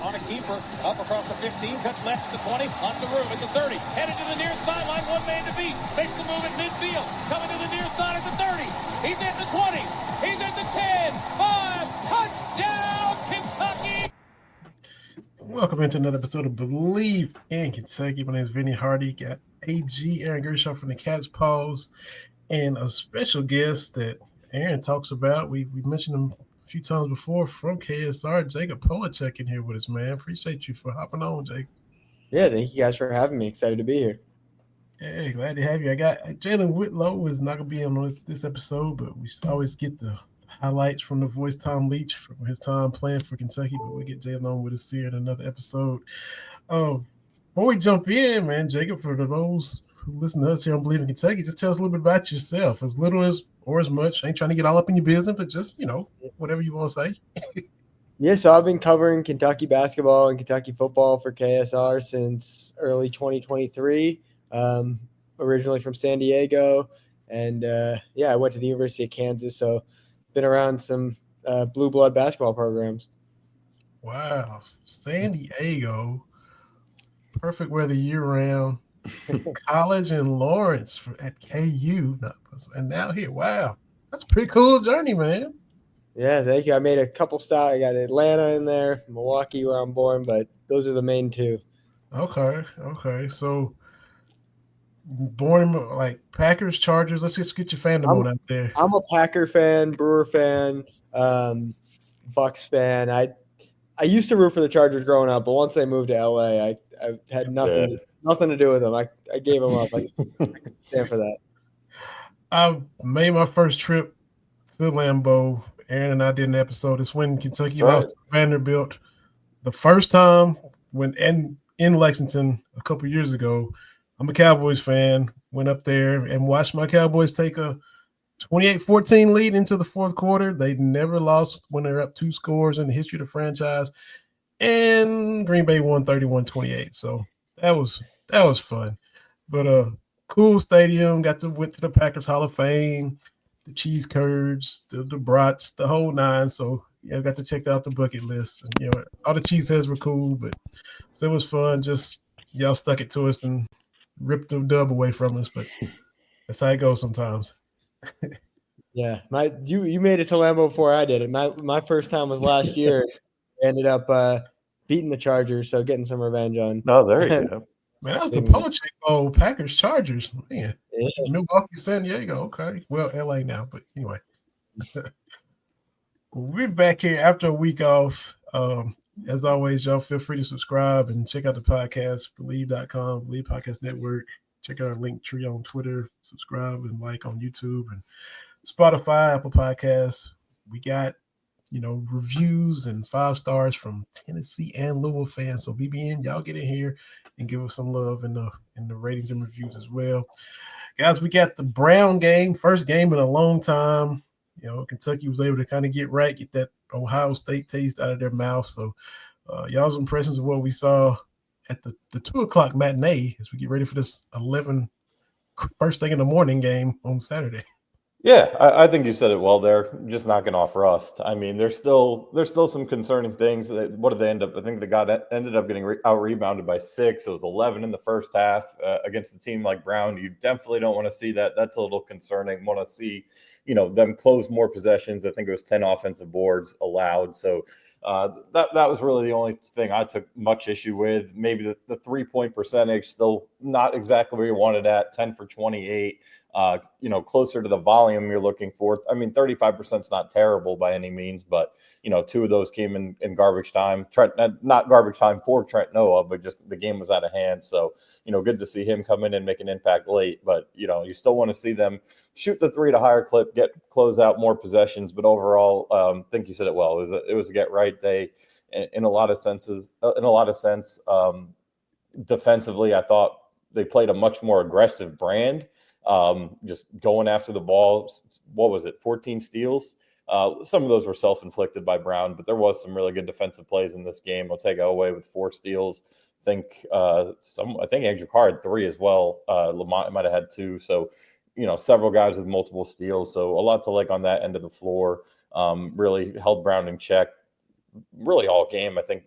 on a keeper, up across the 15, cuts left at the 20, lots of room at the 30, headed to the near sideline, one man to beat, makes the move at midfield, coming to the near side at the 30, he's at the 20, he's at the 10, 5, touchdown, Kentucky! Welcome into another episode of Believe in Kentucky. My name is Vinny Hardy. Got AG Aaron Gershaw from the Cat's Paws and a special guest that Aaron talks about. We mentioned him a few times before from KSR, Jacob Polacheck in here with us, man. Appreciate you for hopping on, Jake. Yeah, thank you guys for having me. Excited to be here. Hey, glad to have you. I got Jalen Whitlow is not going to be on this episode, but we always get the highlights from the voice Tom Leach from his time playing for Kentucky, but we'll get Jalen on with us here in another episode. Before we jump in, man, Jacob, for those who listen to us here on Believe in Kentucky, just tell us a little bit about yourself, as little as or as much. I ain't trying to get all up in your business, but just, whatever you want to say. Yeah, so I've been covering Kentucky basketball and Kentucky football for KSR since early 2023, originally from San Diego. And, I went to the University of Kansas, so been around some blue blood basketball programs. Wow. San Diego, perfect weather year-round. College in Lawrence at KU. And now here. Wow. That's a pretty cool journey, man. Yeah, thank you. I made a couple stops. I got Atlanta in there, Milwaukee where I'm born, but those are the main two. Okay. So born like Packers, Chargers. Let's just get your fandom on out there. I'm a Packer fan, Brewer fan, Bucks fan. I used to root for the Chargers growing up, but once they moved to LA, I had nothing to do with them. I gave them up. I couldn't stand for that. I made my first trip to Lambeau. Aaron and I did an episode. It's when Kentucky lost to Vanderbilt the first time in Lexington a couple years ago. I'm a Cowboys fan. Went up there and watched my Cowboys take a 28-14 lead into the fourth quarter. They never lost when they're up 2 scores in the history of the franchise. And Green Bay won 31-28. So that was fun. But cool stadium. Went to the Packers Hall of Fame, the cheese curds, the brats, the whole nine. So got to check out the bucket list. And all the cheeseheads were cool, but so it was fun. Just y'all stuck it to us and ripped the dub away from us, but that's how it goes sometimes. Yeah, you made it to Lambeau before I did it. My first time was last year. Ended up beating the Chargers, so getting some revenge on. No, there you go. Man, that was the Polacheck Bowl, Packers Chargers. Man, yeah. Milwaukee, San Diego. Okay, well, LA now, but anyway. We're back here after a week off. As always, y'all feel free to subscribe and check out the podcast, Believe.com, Believe Podcast Network. Check out our link tree on Twitter. Subscribe and like on YouTube and Spotify, Apple Podcasts. We got, reviews and 5 stars from Tennessee and Louisville fans. So BBN, y'all get in here and give us some love in the ratings and reviews as well. Guys, we got the Brown game, first game in a long time. Kentucky was able to kind of get that Ohio State taste out of their mouth. So y'all's impressions of what we saw at the 2 o'clock matinee as we get ready for this 11 first thing in the morning game on Saturday. Yeah, I think you said it well there. Just knocking off rust. I mean, there's still some concerning things. What did they end up? I think ended up getting out rebounded by 6. It was 11 in the first half against a team like Brown. You definitely don't want to see that. That's a little concerning. Want to see, them close more possessions. I think it was 10 offensive boards allowed. So that was really the only thing I took much issue with. Maybe the 3-point percentage still not exactly where you wanted at, 10 for 28. Closer to the volume you're looking for. I mean, 35% is not terrible by any means, but 2 of those came in garbage time. Not garbage time for Trent Noah, but just the game was out of hand. So, good to see him come in and make an impact late. But, you still want to see them shoot the 3 at a higher clip, close out more possessions. But overall, I think you said it well. It was a get right day in a lot of senses. Defensively, I thought they played a much more aggressive brand. Just going after the ball. What was it? 14 steals. Some of those were self-inflicted by Brown, but there was some really good defensive plays in this game. Otega away with 4 steals. I think Andrew Carr had 3 as well. Lamont might have had 2. So, several guys with multiple steals. So a lot to like on that end of the floor. Really held Brown in check really all game. I think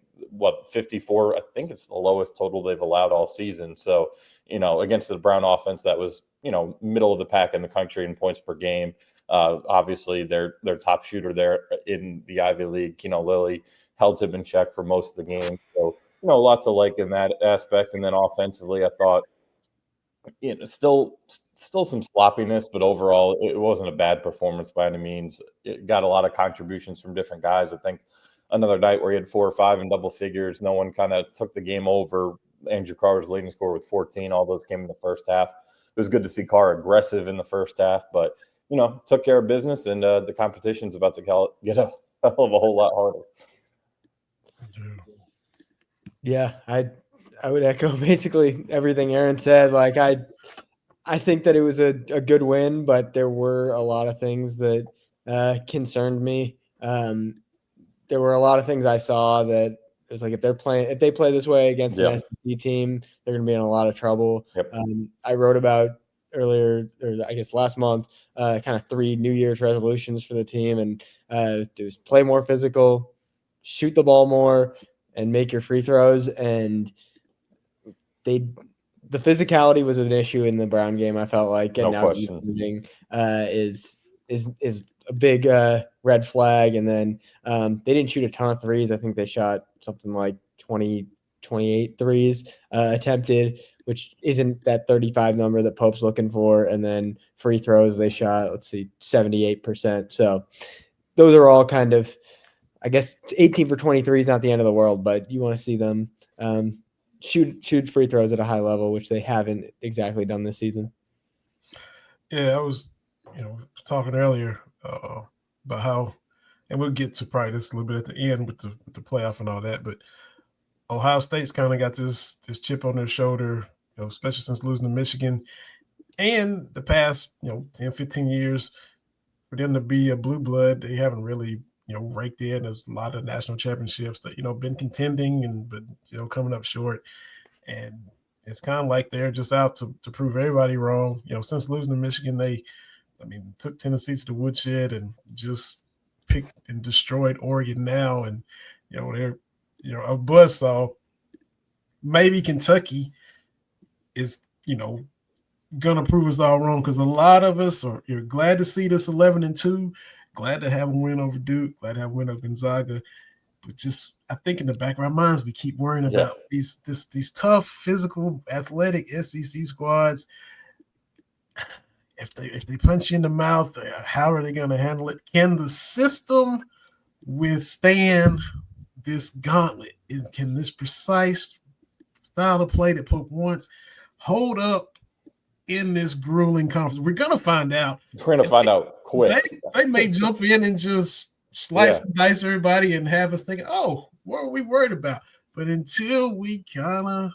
54. I think it's the lowest total they've allowed all season. So, against the Brown offense that was, middle of the pack in the country in points per game. Obviously, their top shooter there in the Ivy League, Lilly, held him in check for most of the game. So, lots of like in that aspect. And then offensively, I thought, still some sloppiness, but overall, it wasn't a bad performance by any means. It got a lot of contributions from different guys. I think another night where he had 4 or 5 in double figures, no one kind of took the game over. Andrew Carr's leading scorer with 14. All those came in the first half. It was good to see Carr aggressive in the first half, but took care of business, and the competition's about to get a hell of a whole lot harder. Yeah, I would echo basically everything Aaron said. Like I think that it was a good win, but there were a lot of things that concerned me. There were a lot of things I saw that it was like if they play this way against an SEC team, they're going to be in a lot of trouble. Yep. I wrote about earlier, or I guess last month, kind of 3 New Year's resolutions for the team, and it was play more physical, shoot the ball more, and make your free throws. And the physicality was an issue in the Brown game. I felt like getting out is a big red flag. And then they didn't shoot a ton of threes. I think they shot something like 28 threes attempted, which isn't that 35 number that Pope's looking for. And then free throws, they shot, 78%. So those are all kind of, I guess 18 for 23 is not the end of the world, but you want to see them shoot free throws at a high level, which they haven't exactly done this season. Yeah, I was, talking earlier about how, and we'll get to probably this a little bit at the end with the playoff and all that, but Ohio State's kind of got this chip on their shoulder, especially since losing to Michigan, and the past 10, 15 years for them to be a blue blood, they haven't really raked in as a lot of national championships that been contending but coming up short, and it's kind of like they're just out to prove everybody wrong. Since losing to Michigan, they took Tennessee to the woodshed and just picked and destroyed Oregon now, and they're a buzzsaw. Maybe Kentucky is gonna prove us all wrong, because a lot of us you're glad to see this 11-2, glad to have a win over Duke, glad to have a win over Gonzaga, but just I think in the back of our minds we keep worrying about these tough, physical, athletic SEC squads. If they punch you in the mouth, how are they going to handle it? Can the system withstand this gauntlet? Can this precise style of play that Pope wants hold up in this grueling conference? We're going to find out. We're going to find out quick. They may jump in and just slice and dice everybody and have us thinking, oh, what are we worried about? But until we kind of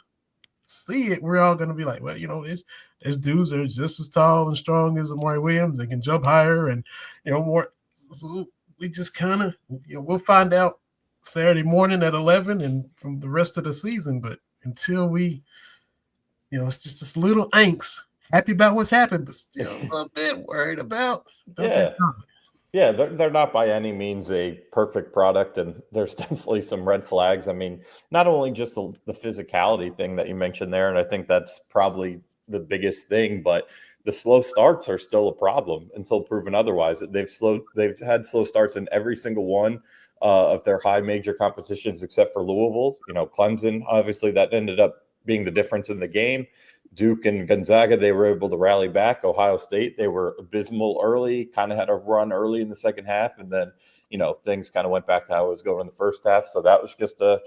see it, we're all going to be like, well, there's dudes that are just as tall and strong as Amari Williams. They can jump higher and, more. So we just kind of, we'll find out Saturday morning at 11 and from the rest of the season. But until we, it's just this little angst, happy about what's happened, but still a bit worried about that comment. Yeah, they're not by any means a perfect product, and there's definitely some red flags. Not only just the physicality thing that you mentioned there, and I think that's probably the biggest thing, but the slow starts are still a problem until proven otherwise. They've had slow starts in every single one of their high major competitions except for Louisville. Clemson, obviously, that ended up being the difference in the game. Duke and Gonzaga, they were able to rally back. Ohio State, they were abysmal early, kind of had a run early in the second half, and then, things kind of went back to how it was going in the first half. So that was just a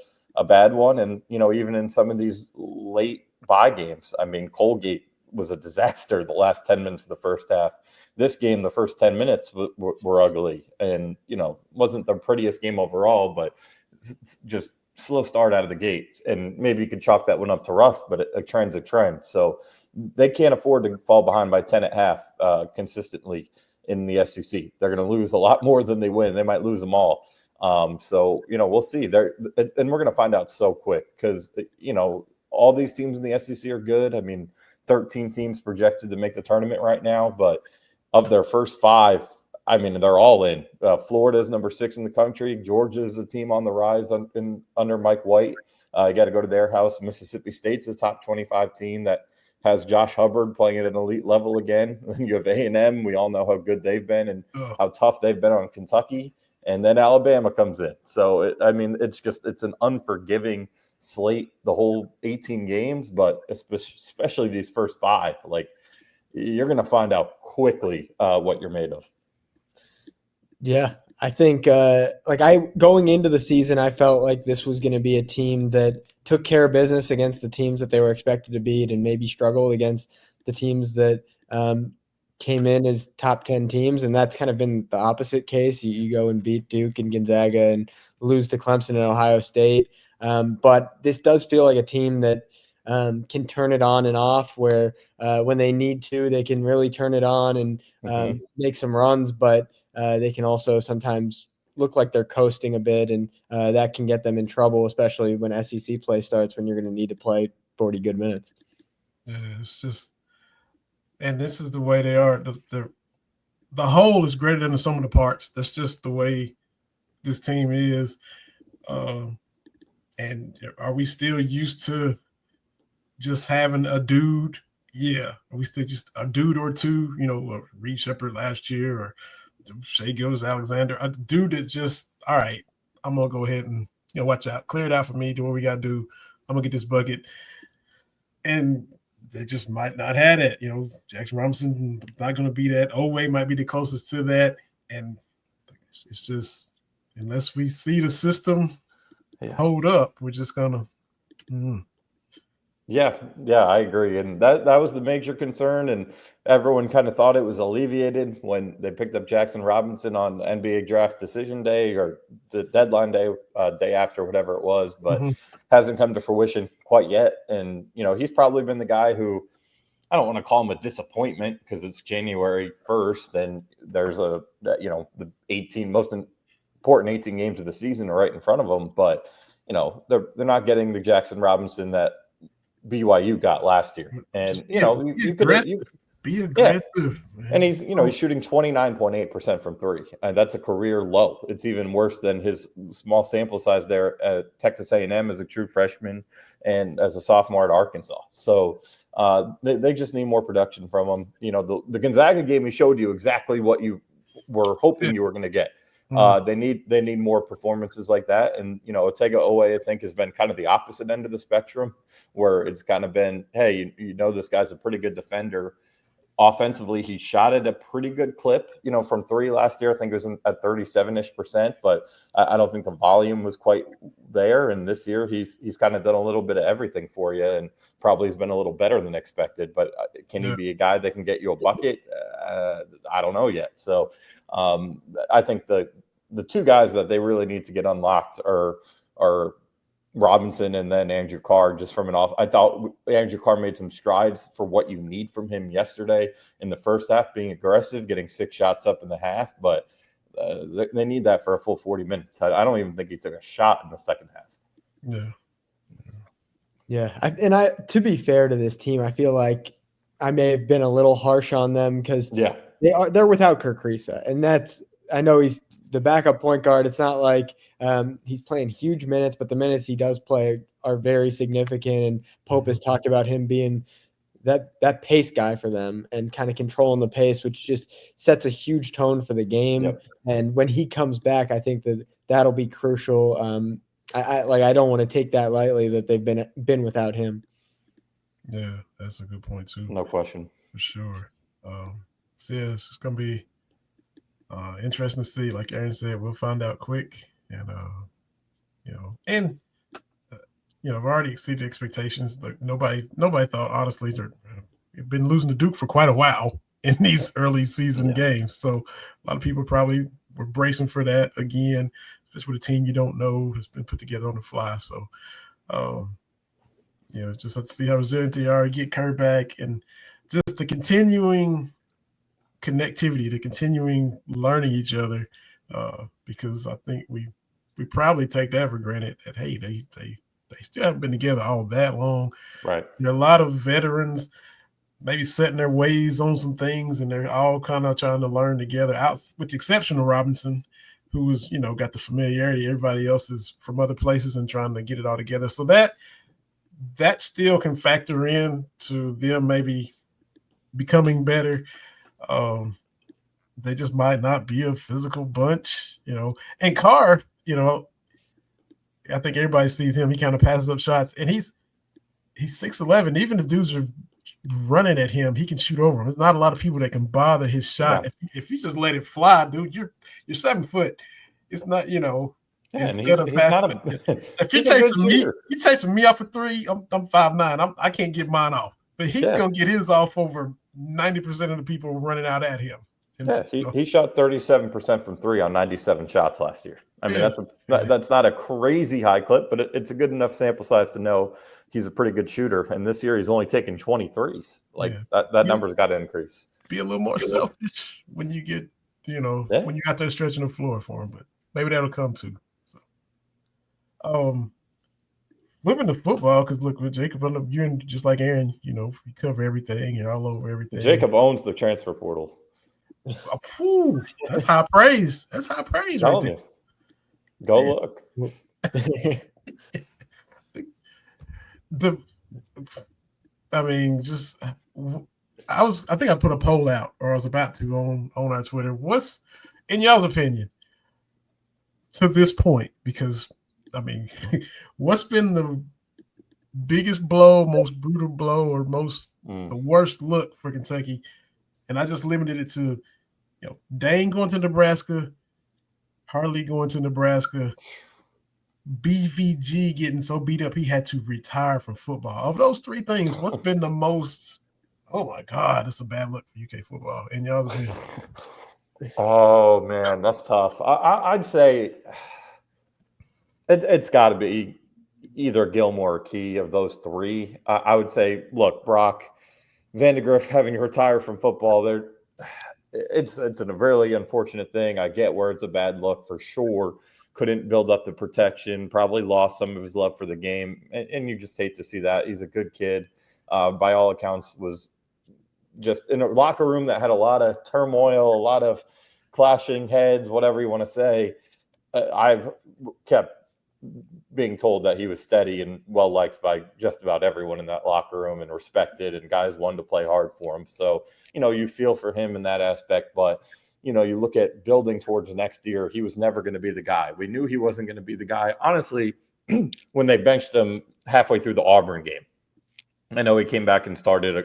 bad one. And, even in some of these late bye games, Colgate was a disaster the last 10 minutes of the first half. This game, the first 10 minutes were ugly and, wasn't the prettiest game overall, but just slow start out of the gate, and maybe you could chalk that one up to rust, but a trend's a trend. So they can't afford to fall behind by 10 at half consistently in the SEC. They're going to lose a lot more than they win. They might lose them all. So we'll see. And we're going to find out so quick because all these teams in the SEC are good. 13 teams projected to make the tournament right now, but of their first 5, I mean, they're all in. Florida's number 6 in the country. Georgia's a team on the rise under Mike White. You got to go to their house. Mississippi State's a top 25 team that has Josh Hubbard playing at an elite level again. Then you have A&M. We all know how good they've been and how tough they've been on Kentucky. And then Alabama comes in. So, it's an unforgiving slate, the whole 18 games, but especially these first 5. Like, you're going to find out quickly what you're made of. Yeah, I think going into the season, I felt like this was going to be a team that took care of business against the teams that they were expected to beat and maybe struggled against the teams that came in as top 10 teams. And that's kind of been the opposite case. You go and beat Duke and Gonzaga and lose to Clemson and Ohio State. But this does feel like a team that can turn it on and off where when they need to, they can really turn it on and make some runs, but they can also sometimes look like they're coasting a bit, and that can get them in trouble, especially when SEC play starts, when you're going to need to play 40 good minutes. Yeah, it's just, and this is the way they are. The whole is greater than the sum of the parts. That's just the way this team is. And are we still used to just having a dude? Yeah. Are we still just a dude or two? Reed Shepherd last year, or Shea Gilgeous-Alexander, a dude that just, all right, I'm gonna go ahead and watch out, clear it out for me, do what we gotta do. I'm gonna get this bucket, and they just might not have it. Jackson Robinson not gonna be that. Oweh might be the closest to that, and it's just, unless we see the system hold up, we're just gonna. Yeah, I agree. And that was the major concern. And everyone kind of thought it was alleviated when they picked up Jackson Robinson on NBA draft decision day or the deadline day, day after, whatever it was, but hasn't come to fruition quite yet. And, he's probably been the guy who, I don't want to call him a disappointment because it's January 1st and there's the 18 most important 18 games of the season are right in front of them. But, they're not getting the Jackson Robinson that BYU got last year. And you could be aggressive. Yeah. And he's he's shooting 29.8% from 3, and that's a career low. It's even worse than his small sample size there at Texas A&M as a true freshman and as a sophomore at Arkansas. So they just need more production from him. The Gonzaga game, he showed you exactly what you were hoping you were going to get. They need more performances like that. And, Otega Oweh, I think, has been kind of the opposite end of the spectrum, where it's kind of been, hey, this guy's a pretty good defender. Offensively, he shot at a pretty good clip, from 3 last year. I think it was at 37-ish%, but I don't think the volume was quite there. And this year he's kind of done a little bit of everything for you and probably has been a little better than expected. But can he be a guy that can get you a bucket? I don't know yet. So I think the 2 guys that they really need to get unlocked are Robinson and then Andrew Carr. Just from I thought Andrew Carr made some strides for what you need from him yesterday in the first half, being aggressive, getting 6 shots up in the half, but they need that for a full 40 minutes. I don't even think he took a shot in the second half. Yeah. To be fair to this team, I feel like I may have been a little harsh on them because they're without Kirk Risa, and I know he's the backup point guard. It's not like he's playing huge minutes, but the minutes he does play are very significant. And Pope has talked about him being that pace guy for them and kind of controlling the pace, which just sets a huge tone for the game. Yep. And when he comes back, I think that'll be crucial. I don't want to take that lightly that they've been without him. Yeah, that's a good point too. No question. For sure. It's going to be interesting to see. Like Aaron said, we'll find out quick. And, I've already exceeded expectations. Like nobody thought, honestly, they've been losing to Duke for quite a while in these early season games. So a lot of people probably were bracing for that again, just with a team you don't know that's been put together on the fly. So, just have to see how resilient they are, get Kerr back, and just the continuing connectivity, the continuing learning each other, because I think we probably take that for granted that, hey, they still haven't been together all that long. Right. There are a lot of veterans maybe setting their ways on some things, and they're all kind of trying to learn together. Out with the exception of Robinson, who was, got the familiarity. Everybody else is from other places and trying to get it all together. So that still can factor in to them maybe becoming better. They just might not be a physical bunch, And Carr, I think everybody sees him. He kind of passes up shots, and he's 6'11". Even if dudes are running at him, he can shoot over him. There's not a lot of people that can bother his shot. Yeah. If you just let it fly, dude, you're 7 foot. It's not, Yeah, instead of passing. If you're chasing me off a three, I'm 5'9". I can't get mine off, but he's gonna get his off over 90% of the people running out at him. Yeah, he shot 37% from three on 97 shots last year. I mean, that's not a crazy high clip, but it's a good enough sample size to know he's a pretty good shooter. And this year he's only taken 23s. That number's got to increase. Be a little more selfish when you get, when you got that stretching the floor for him. But maybe that'll come too. So, flipping to football, because look, with Jacob, you're just like Aaron. You cover everything. You're all over everything. Jacob owns the transfer portal. That's high praise. That's high praise right there. Go look. I think I put a poll out, or I was about to on our Twitter. What's, in y'all's opinion, to this point? Because what's been the biggest blow, most brutal blow, or the worst look for Kentucky? And I just limited it to, Dane going to Nebraska, Harley going to Nebraska, BVG getting so beat up he had to retire from football. Of those three things, what's been the most, oh my God, that's a bad look for UK football? And y'all's opinion? Oh, man, that's tough. I'd say it's got to be either Gilmore or Key of those three. I would say, look, Brock Vandegrift having to retire from football, it's a really unfortunate thing. I get where it's a bad look for sure. Couldn't build up the protection, probably lost some of his love for the game, and you just hate to see that. He's a good kid. By all accounts, was just in a locker room that had a lot of turmoil, a lot of clashing heads, whatever you want to say. I've kept being told that he was steady and well liked by just about everyone in that locker room and respected, and guys wanted to play hard for him. So, you feel for him in that aspect, but you look at building towards next year, he was never going to be the guy. We knew he wasn't going to be the guy. Honestly, when they benched him halfway through the Auburn game, I know he came back and started,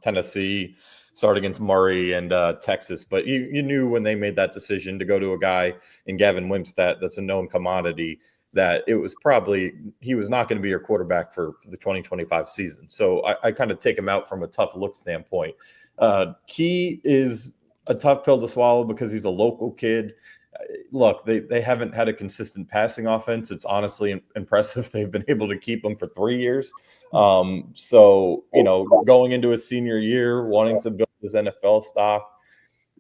Tennessee, started against Murray and Texas, but you knew when they made that decision to go to a guy in Gavin Wimsatt that's a known commodity, that it was probably he was not going to be your quarterback for the 2025 season. So I kind of take him out from a tough look standpoint. Key is a tough pill to swallow because he's a local kid. Look, they haven't had a consistent passing offense. It's honestly impressive they've been able to keep him for 3 years. So, going into his senior year, wanting to build his NFL stock,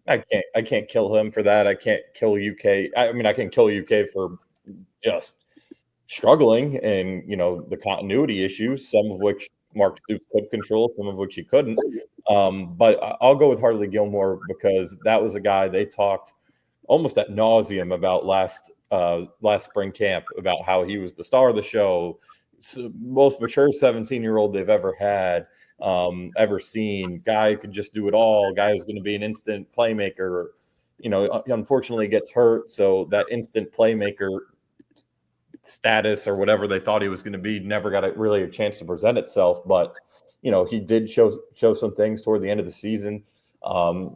I can't kill him for that. I can't kill UK. I can kill UK for just struggling and, the continuity issues, some of which Mark Stoops could control, some of which he couldn't. But I'll go with Hartley Gilmore because that was a guy they talked almost ad nauseum about last spring camp, about how he was the star of the show, most mature 17-year-old they've ever had, ever seen. Guy who could just do it all. Guy who's going to be an instant playmaker. Unfortunately gets hurt, so that instant playmaker status or whatever they thought he was going to be never got a chance to present itself. But he did show some things toward the end of the season.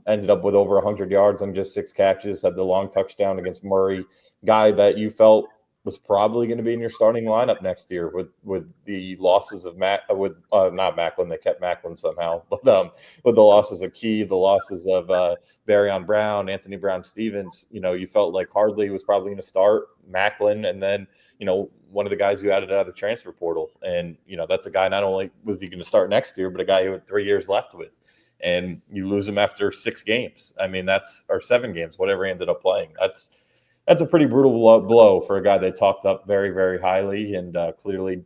Ended up with over 100 yards on just 6 catches, had the long touchdown against Murray. Guy that you felt was probably going to be in your starting lineup next year with the losses of not Macklin, they kept Macklin somehow, but with the losses of Key, the losses of Barryon Brown, Anthony Brown Stevens, you felt like Hardley was probably going to start, Macklin, and then one of the guys who added out of the transfer portal. And, that's a guy, not only was he going to start next year, but a guy who had 3 years left with. And you lose him after 6 games. Or 7 games, whatever he ended up playing. That's a pretty brutal blow for a guy they talked up very, very highly and clearly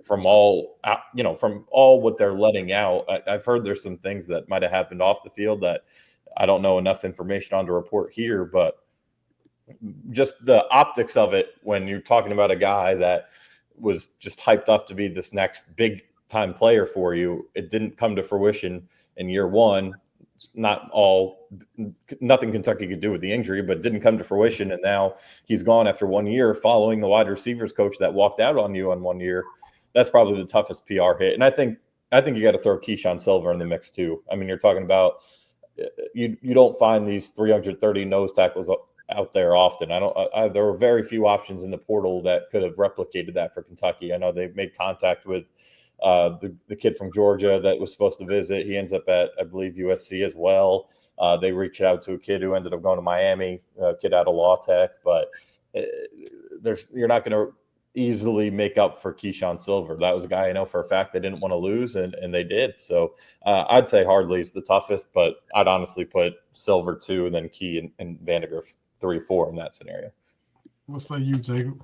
from all what they're letting out. I've heard there's some things that might have happened off the field that I don't know enough information on to report here, but just the optics of it when you're talking about a guy that was just hyped up to be this next big time player for you, it didn't come to fruition in year one. Nothing Kentucky could do with the injury, but it didn't come to fruition. And now he's gone after 1 year following the wide receivers coach that walked out on you on 1 year. That's probably the toughest PR hit. And I think you got to throw Keyshawn Silver in the mix too. I mean, you're talking about, you don't find these 330 nose tackles out there often. There were very few options in the portal that could have replicated that for Kentucky. I know they've made contact with the kid from Georgia that was supposed to visit. He ends up at, I believe, USC as well. They reached out to a kid who ended up going to Miami, a kid out of Law Tech, but you're not going to easily make up for Keyshawn Silver. That was a guy I know for a fact they didn't want to lose, and they did. So I'd say Hardley is the toughest, but I'd honestly put Silver 2 and then Key and Vandegrift 3-4 in that scenario. What say you, Jacob?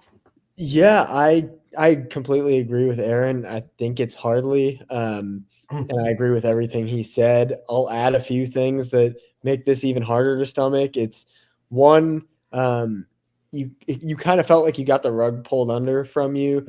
Yeah, I completely agree with Aaron. I think it's Hardly, and I agree with everything he said. I'll add a few things that make this even harder to stomach. It's one, you kind of felt like you got the rug pulled under from you,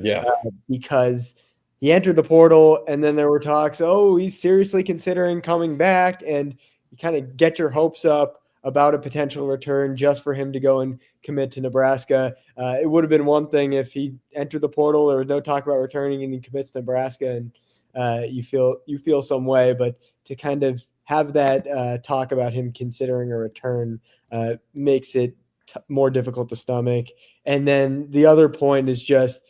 because he entered the portal, and then there were talks, he's seriously considering coming back, and you kind of get your hopes up about a potential return just for him to go and commit to Nebraska. It would have been one thing if he entered the portal, there was no talk about returning, and he commits to Nebraska, and you feel some way. But to kind of have that talk about him considering a return makes it more difficult to stomach. And then the other point is just,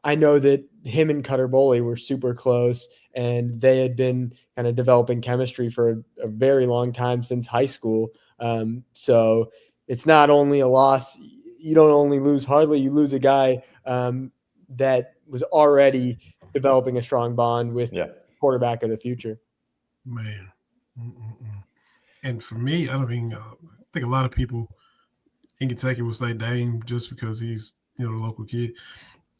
I know that him and Cutter Boley were super close, and they had been kind of developing chemistry for a very long time since high school. So it's not only a loss. You don't only lose Hardly, you lose a guy that was already developing a strong bond with quarterback of the future. Man. And for me, I think a lot of people in Kentucky will say Dame just because he's the local kid.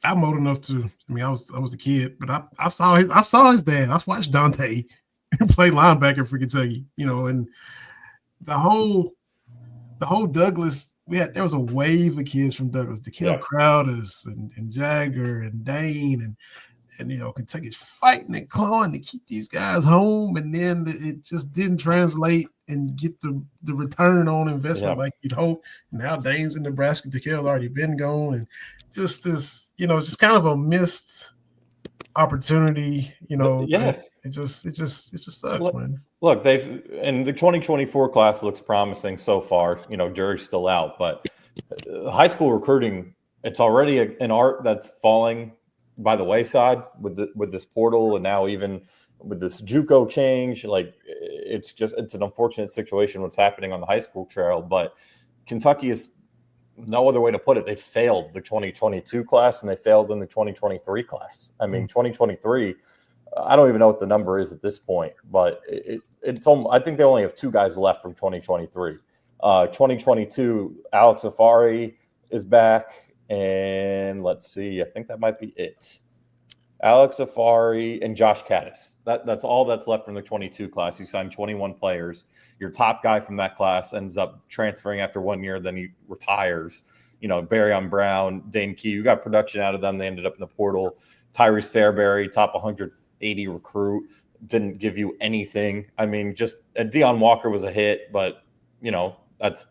I'm old enough to. I mean, I was a kid, but I saw his dad. I watched Dante play linebacker for Kentucky. And the whole Douglas. There was a wave of kids from Douglas. Dikell Crowders and Jagger and Dane and Kentucky's fighting and clawing to keep these guys home, and then it just didn't translate and get the return on investment like you'd hope. Now Dane's in Nebraska, Dikell already been gone, and just this, it's just kind of a missed opportunity. It just sucks, man. Look, and the 2024 class looks promising so far. Jury's still out, but high school recruiting, it's already an art that's falling by the wayside with this portal, and now even with this JUCO change. Like, it's an unfortunate situation what's happening on the high school trail. But Kentucky is, no other way to put it, they failed the 2022 class and they failed in the 2023 class. I mean, 2023, I don't even know what the number is at this point, but it's I think they only have 2 guys left from 2023. 2022, Alex Afari is back. And let's see, I think that might be it. Alex Afari and Josh Caddis. That's all that's left from the 22 class. You signed 21 players. Your top guy from that class ends up transferring after 1 year, then he retires. Barryon Brown, Dane Key, you got production out of them. They ended up in the portal. Tyrese Fairbury, top 180 recruit, didn't give you anything. I mean, just Deion Walker was a hit, but that's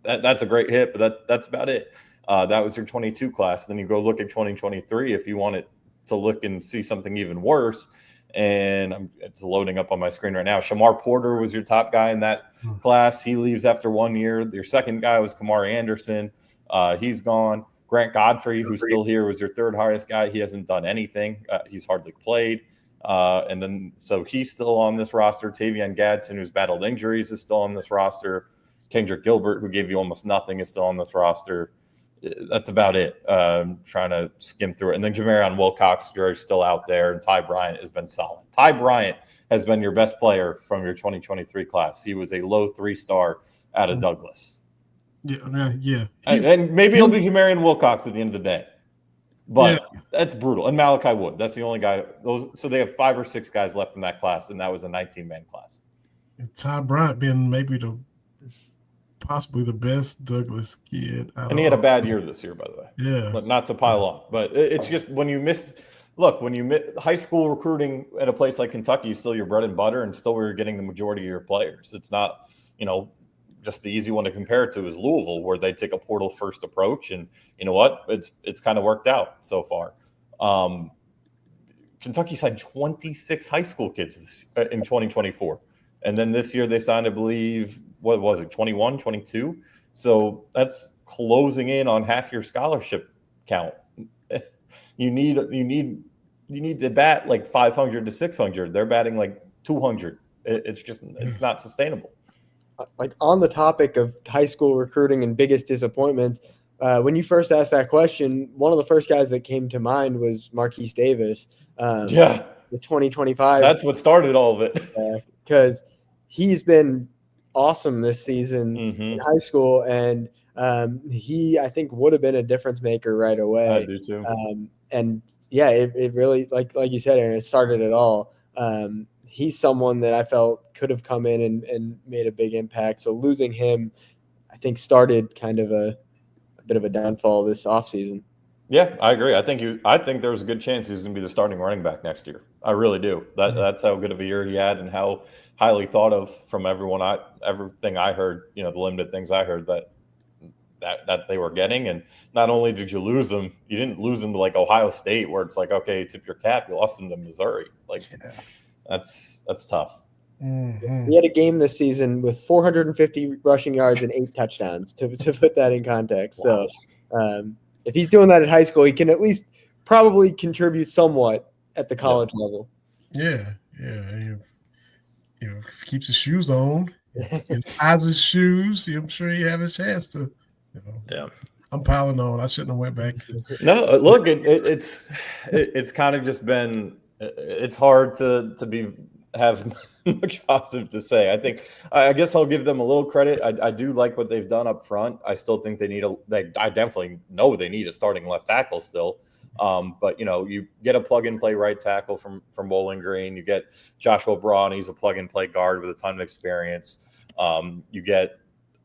a great hit, but that's about it. That was your 22 class. Then you go look at 2023 if you wanted to look and see something even worse. And it's loading up on my screen right now. Shamar Porter was your top guy in that class. He leaves after 1 year. Your second guy was Kamari Anderson. He's gone. Grant Godfrey, who's still here, was your third highest guy. He hasn't done anything. He's hardly played. And then so he's still on this roster. Tavion Gadsden, who's battled injuries, is still on this roster. Kendrick Gilbert, who gave you almost nothing, is still on this roster. That's about it. Trying to skim through it. And then Jamarion Wilcox, you're still out there, and Ty Bryant has been solid. Ty Bryant has been your best player from your 2023 class. He was a low 3-star out of Douglas. Yeah. And maybe it'll be Jamarion Wilcox at the end of the day. But that's brutal. And Malachi Wood, that's the only guy. So they have 5 or 6 guys left from that class, and that was a 19-man class. And Ty Bryant being maybe possibly the best Douglas kid. And he had a bad year this year, by the way. Yeah. Not to pile on, but it's just when you miss high school recruiting at a place like Kentucky is still your bread and butter, and still where you're getting the majority of your players. It's not, just the easy one to compare it to is Louisville, where they take a portal first approach, and you know what? It's kind of worked out so far. Kentucky's had 26 high school kids in 2024. And then this year they signed, I believe, what was it, 21, 22? So that's closing in on half your scholarship count. You need to bat like 500 to 600. They're batting like 200. It's not sustainable. Like, on the topic of high school recruiting and biggest disappointments, when you first asked that question, one of the first guys that came to mind was Marquise Davis. The 2025. That's what started all of it. Because he's been awesome this season in high school, and he, I think, would have been a difference maker right away. I do too. And yeah, it really, like you said, Aaron, it started it all. He's someone that I felt could have come in and made a big impact. So losing him, I think, started kind of a bit of a downfall this offseason. Yeah, I agree. I think there's a good chance he's going to be the starting running back next year. I really do. That's how good of a year he had, and how highly thought of from everyone. Everything I heard, the limited things I heard that they were getting. And not only did you lose him, you didn't lose him to like Ohio State, where it's like, okay, tip your cap. You lost him to Missouri. That's tough. He had a game this season with 450 rushing yards and 8 touchdowns, to put that in context. Wow. So if he's doing that at high school, he can at least probably contribute somewhat at the college level. Yeah. Keeps his shoes on, and ties his shoes. I'm sure he have a chance to. Yeah. I'm piling on. I shouldn't have went back to. No, look, it's kind of just been. It's hard to have much positive to say. I guess I'll give them a little credit. I do like what they've done up front. I still think I definitely know they need a starting left tackle still. But you get a plug and play right tackle from Bowling Green. You get Joshua Braun. He's a plug and play guard with a ton of experience. You get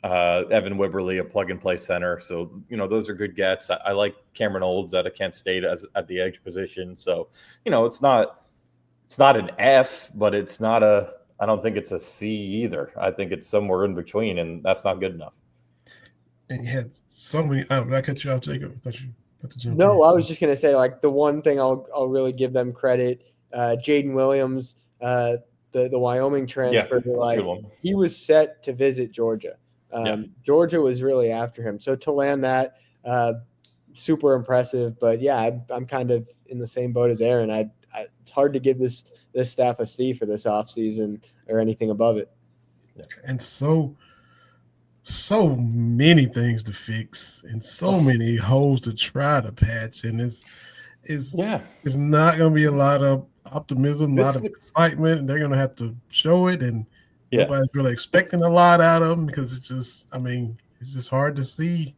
Evan Wibberly, a plug and play center. So, those are good gets. I like Cameron Olds out of Kent State at the edge position. So, it's not an F, but I don't think it's a C either. I think it's somewhere in between, and that's not good enough. And you had so many. Did I cut you off, Jacob? No, I was just going to say, like, the one thing I'll really give them credit, Jaden Williams, the Wyoming transfer, he was set to visit Georgia. Georgia was really after him. So to land that, super impressive. But yeah, I'm kind of in the same boat as Aaron. It's hard to give this staff a C for this offseason or anything above it. And so many things to fix, and so many holes to try to patch, and it's not going to be a lot of optimism, a lot of excitement, and they're going to have to show it, and nobody's really expecting a lot out of them, because it's just hard to see.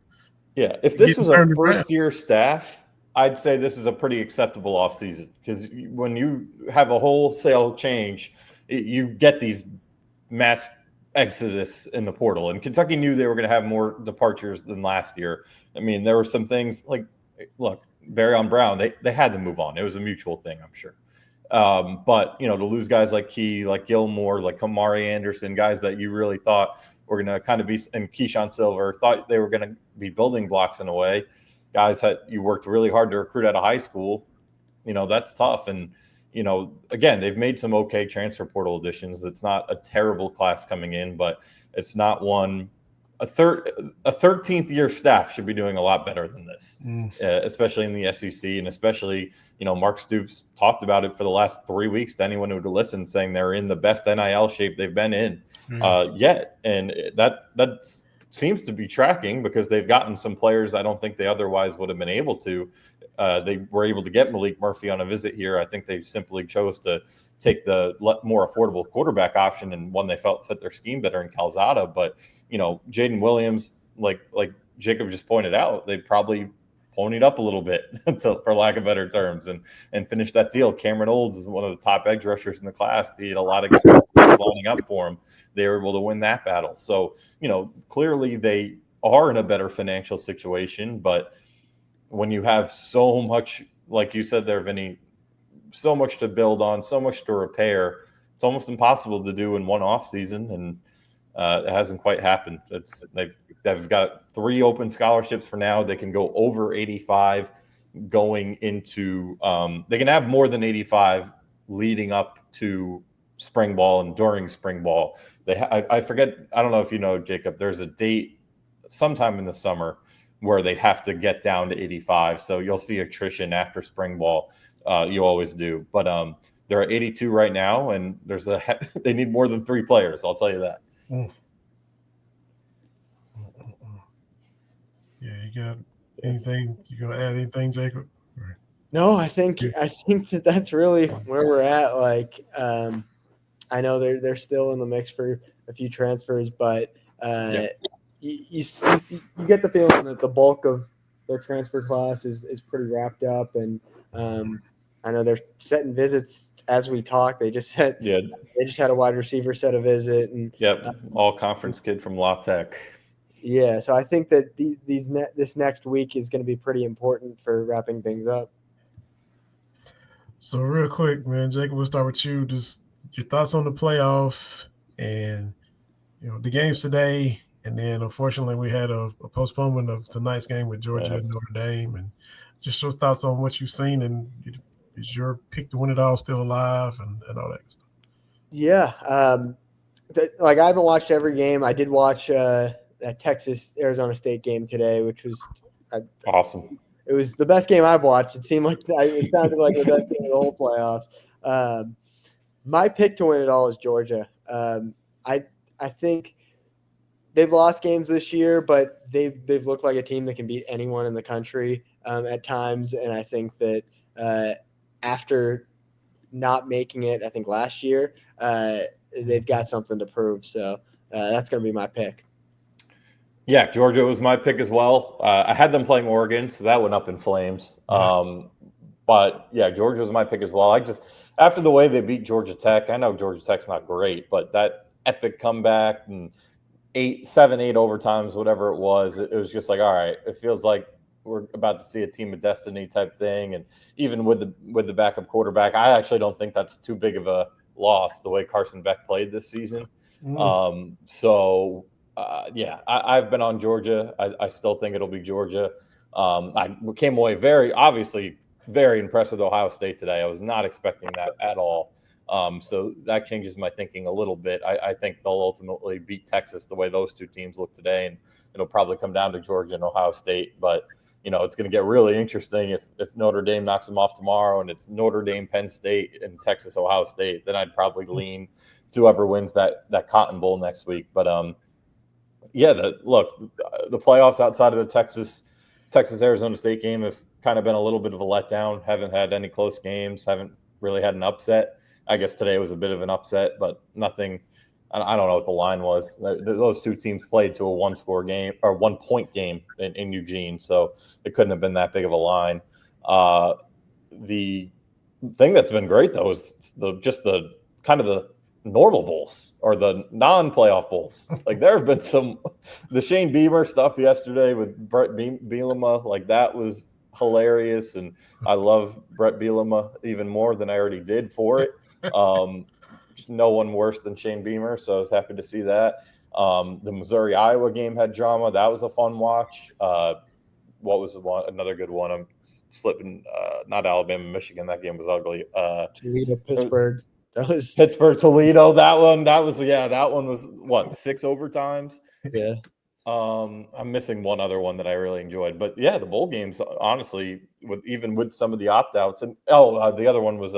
Yeah, if this was a first-year staff, I'd say this is a pretty acceptable offseason, because when you have a wholesale change, you get these mass exodus in the portal, and Kentucky knew they were going to have more departures than last year. I mean, there were some things like, look, Barryon Brown, they had to move on. It was a mutual thing, I'm sure. But to lose guys like Key, like Gilmore, like Kamari Anderson, guys that you really thought were going to kind of be, and Keyshawn Silver, thought they were going to be building blocks in a way. Guys that you worked really hard to recruit out of high school, that's tough. And again, they've made some okay transfer portal additions. It's not a terrible class coming in, but it's not one. A 13th year staff should be doing a lot better than this, especially in the SEC, and especially, Mark Stoops talked about it for the last 3 weeks to anyone who would listen, saying they're in the best NIL shape they've been in yet. And that seems to be tracking, because they've gotten some players I don't think they otherwise would have been able to. They were able to get Malik Murphy on a visit here. I think they simply chose to take the more affordable quarterback option, and one they felt fit their scheme better in Calzada. But, Jaden Williams, like Jacob just pointed out, they probably ponied up a little bit, for lack of better terms, and finish that deal. Cameron Olds is one of the top edge rushers in the class. He had a lot of guys lining up for him. They were able to win that battle. So, clearly they are in a better financial situation. But when you have so much, like you said there, Vinny, so much to build on, so much to repair, it's almost impossible to do in one off season. And it hasn't quite happened. They've got 3 open scholarships for now. They can go over 85 going into they can have more than 85 leading up to spring ball and during spring ball. I forget, I don't know if you know, Jacob, there's a date sometime in the summer where they have to get down to 85. So you'll see attrition after spring ball. You always do. But they're at 82 right now, and they need more than 3 players. I'll tell you that. Yeah, you got anything? You gonna add anything, Jacob? No, I think that's really where we're at. Like, I know they're still in the mix for a few transfers, but you get the feeling that the bulk of their transfer class is pretty wrapped up, and I know they're setting visits as we talk. They just had a wide receiver set a visit, and all conference kid from La Tech. Yeah, so I think that this next week is going to be pretty important for wrapping things up. So real quick, man, Jacob, we'll start with you. Just your thoughts on the playoff and the games today, and then unfortunately we had a postponement of tonight's game with Georgia and Notre Dame, and just your thoughts on what you've seen, and is your pick to win it all still alive and all that stuff? Yeah, I haven't watched every game. I did watch that Texas-Arizona State game today, which was awesome. It was the best game I've watched. It sounded like the best game of the whole playoffs. My pick to win it all is Georgia. I think they've lost games this year, but they've looked like a team that can beat anyone in the country at times. And I think that after not making it, I think last year, they've got something to prove. So that's going to be my pick. Yeah, Georgia was my pick as well. I had them playing Oregon, so that went up in flames. But yeah, Georgia was my pick as well. After the way they beat Georgia Tech, I know Georgia Tech's not great, but that epic comeback and 8 overtimes, whatever it was just like, all right, it feels like we're about to see a team of destiny type thing. And even with the backup quarterback, I actually don't think that's too big of a loss the way Carson Beck played this season. I've been on Georgia. I still think it'll be Georgia. I came away very impressed with Ohio State today. I was not expecting that at all. So that changes my thinking a little bit. I think they'll ultimately beat Texas the way those two teams look today, and it'll probably come down to Georgia and Ohio State. But it's going to get really interesting if Notre Dame knocks them off tomorrow, and it's Notre Dame, Penn State, and Texas, Ohio State. Then I'd probably lean to whoever wins that Cotton Bowl next week. But the playoffs outside of the Texas Arizona State game have kind of been a little bit of a letdown. Haven't had any close games. Haven't really had an upset. I guess today was a bit of an upset, but nothing. I don't know what the line was. Those two teams played to a 1-score game or 1-point game in Eugene, so it couldn't have been that big of a line. The thing that's been great though is the kind of the normal bowls or the non-playoff bowls. Like there have been the Shane Beamer stuff yesterday with Brett Bielema, like that was hilarious, and I love Brett Bielema even more than I already did for it. No one worse than Shane Beamer, so I was happy to see that. The Missouri-Iowa game had drama. That was a fun watch. What was another good one? I'm slipping. Not Alabama, Michigan. That game was ugly. Toledo, Pittsburgh. That was Pittsburgh, Toledo. That one was what, 6 overtimes? Yeah. I'm missing one other one that I really enjoyed, but yeah, the bowl games, honestly, with some of the opt-outs, and the other one was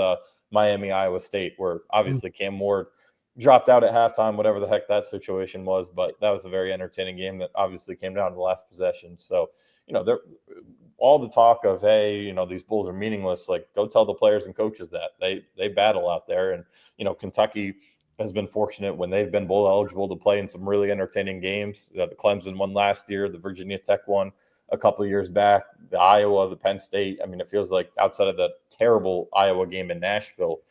Miami, Iowa State, where obviously Cam Ward dropped out at halftime, whatever the heck that situation was, but that was a very entertaining game that obviously came down to the last possession. So, all the talk of, hey, these Bulls are meaningless, like go tell the players and coaches that they battle out there. And, Kentucky has been fortunate when they've been bowl eligible to play in some really entertaining games. The Clemson one last year, the Virginia Tech one. a couple of years back, the Iowa, the Penn State. I mean, it feels like outside of the terrible Iowa game in Nashville,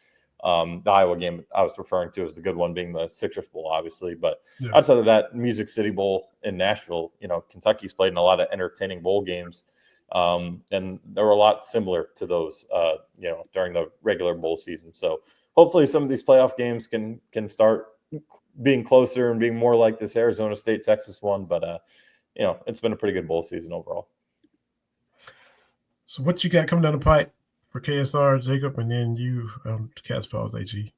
the Iowa game I was referring to as the good one being the Citrus Bowl, obviously. But outside of that Music City Bowl in Nashville, Kentucky's played in a lot of entertaining bowl games. And there were a lot similar to those, during the regular bowl season. So hopefully some of these playoff games can start being closer and being more like this Arizona State, Texas one. But, it's been a pretty good bowl season overall. So what you got coming down the pipe for KSR, Jacob, and then you, Cast Pause AG?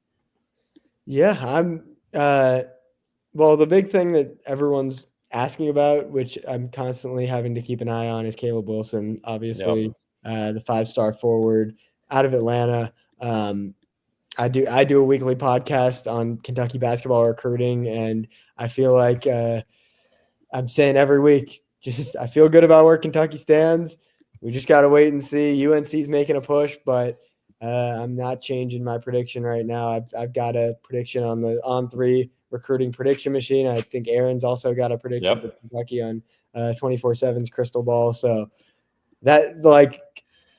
Yeah, I'm well, the big thing that everyone's asking about, which I'm constantly having to keep an eye on, is Caleb Wilson, obviously, the 5-star forward out of Atlanta. I do a weekly podcast on Kentucky basketball recruiting, and I feel like I'm saying every week, I feel good about where Kentucky stands. We just got to wait and see. UNC's making a push, but I'm not changing my prediction right now. I've got a prediction on the On3 recruiting prediction machine. I think Aaron's also got a prediction for Kentucky on 24/7's Crystal Ball. So that,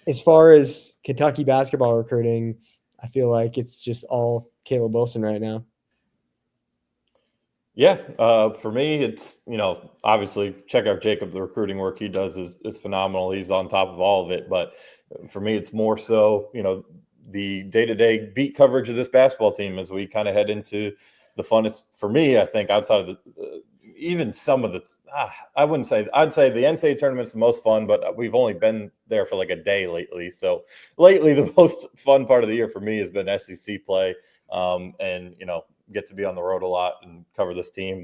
as far as Kentucky basketball recruiting, I feel like it's just all Caleb Wilson right now. Yeah, for me, it's, obviously check out Jacob. The recruiting work he does is phenomenal. He's on top of all of it. But for me, it's more so, the day-to-day beat coverage of this basketball team as we kind of head into the funnest, for me, I think, outside of even some of the I'd say the NCAA tournament's the most fun, but we've only been there for like a day lately. So lately, the most fun part of the year for me has been SEC play, and get to be on the road a lot and cover this team.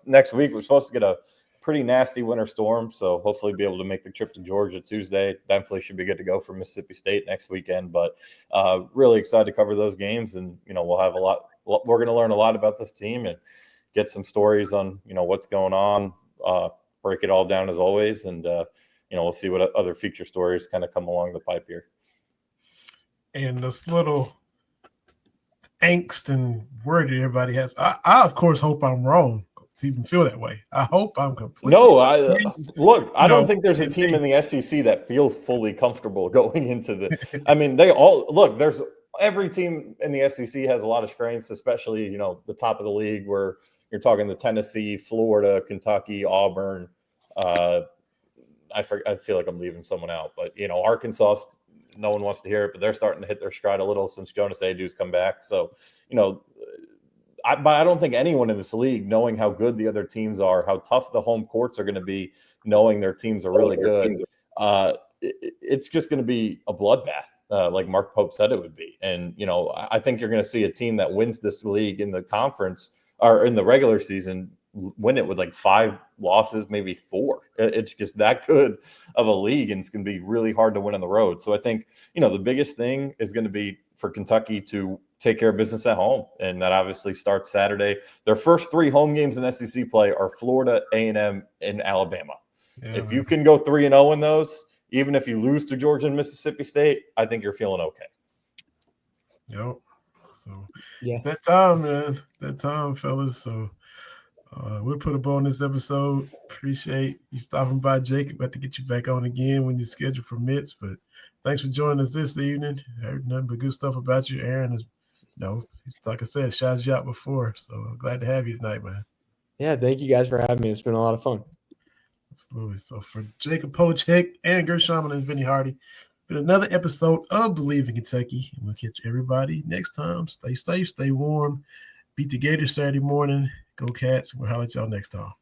Next week we're supposed to get a pretty nasty winter storm, so hopefully be able to make the trip to Georgia Tuesday. Definitely should be good to go for Mississippi State next weekend. But really excited to cover those games, and we'll have a lot. We're going to learn a lot about this team and get some stories on what's going on. Break it all down as always, and we'll see what other feature stories kind of come along the pipe here. And this little angst and worry everybody has. I of course hope I'm wrong to even feel that way. I hope I'm completely. No, I don't think there's a team in the SEC that feels fully comfortable going into the. I mean, they all look. There's every team in the SEC has a lot of strengths, especially the top of the league where you're talking the Tennessee, Florida, Kentucky, Auburn. I feel like I'm leaving someone out, but Arkansas. No one wants to hear it, but they're starting to hit their stride a little since Jonas Aidoo's come back. So, but I don't think anyone in this league, knowing how good the other teams are, how tough the home courts are going to be, knowing their teams are really good, it's just going to be a bloodbath, like Mark Pope said it would be. And, I think you're going to see a team that wins this league in the conference or in the regular season win it with like 5 losses, maybe 4. It's just that good of a league, and it's going to be really hard to win on the road. So I think, the biggest thing is going to be for Kentucky to take care of business at home, and that obviously starts Saturday. Their first 3 home games in SEC play are Florida, A&M, and Alabama. Yeah, if you can go 3-0 in those, even if you lose to Georgia and Mississippi State, I think you're feeling okay. Yep. So it's that time, man. That time, fellas. So we'll put a bow on this episode. Appreciate you stopping by, Jacob. Got to get you back on again when your schedule permits. But thanks for joining us this evening. Heard nothing but good stuff about you. Aaron is, he's, like I said, shouted you out before. So I'm glad to have you tonight, man. Yeah, thank you guys for having me. It's been a lot of fun. Absolutely. So for Jacob Polacheck, Aaron Gershaman, and Vinny Hardy, been another episode of Believe in Kentucky. And we'll catch everybody next time. Stay safe, stay warm. Beat the Gators Saturday morning. Go Cats. We'll holler at y'all next time.